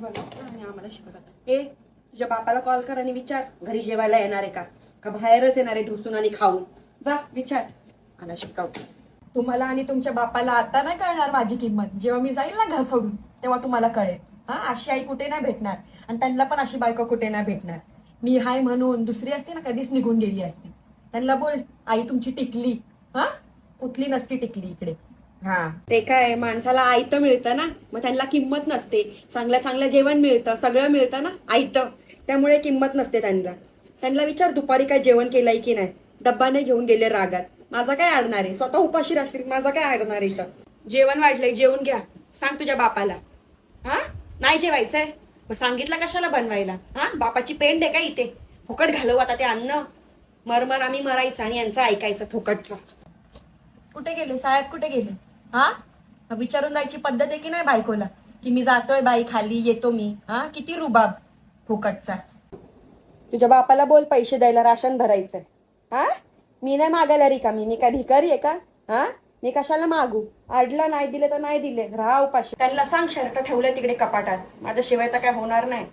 बघा आणि आम्हाला शिकवतात. ए तुझ्या बापाला कॉल कर आणि विचार घरी जेवायला येणार आहे का बाहेरच येणार आहे ढुसून आणि खाऊन. जा विचार. मला शिकवतो. तुम्हाला आणि तुमच्या बापाला आता नाही कळणार माझी किंमत. जेव्हा मी जाईल ना घर सोडून तेव्हा तुम्हाला कळेल. हा, अशी आई कुठे नाही भेटणार आणि त्यांना पण अशी बायको कुठे नाही भेटणार. मी हाय म्हणून दुसरी असते ना कधीच निघून गेली असती. त्यांना बोल आई तुमची टिकली. हा, कुठली नसती टिकली इकडे. हा ते काय माणसाला आयतं मिळतं ना, मग त्यांना किंमत नसते. चांगलं चांगलं जेवण मिळतं, सगळं मिळतं ना आयतं, त्यामुळे किंमत नसते त्यांना. त्यांना विचार दुपारी काय जेवण केलंय की नाही. डब्बा नाही घेऊन गेले रागात. माझा काय अडणार आहे, स्वतः उपाशी राहशील, माझा काय अडणार आहे. इथं जेवण वाढलंय जेवून घ्या. सांग तुझ्या बापाला. हा, नाही जेवायचंय मग सांगितलं कशाला बनवायला. हा, बापाची पेंड आहे का इथे. फुकट घालव आता ते अन्न. मरमर आम्ही मरायचं आणि यांचं ऐकायचं फुकटचं. कुठे गेले साहेब, कुठे गेले. हा, विचारून जायची पद्धत आहे की नाही बायकोला की मी जातोय बाई खाली, येतो मी. हा, किती रुबाब फुकटचा. तुझ्या बापाला बोल पैसे द्यायला, राशन भरायचंय. हा, मी नाही मागायला रिकामी. मी काय भिकारी आहे का. हा, मी कशाला मागू. अडलं नाही दिले तर नाही दिले, राहा उपाशी. त्यांना सांग शर्ट ठेवलंय तिकडे कपाटात, माझ्याशिवाय तर काय होणार नाही.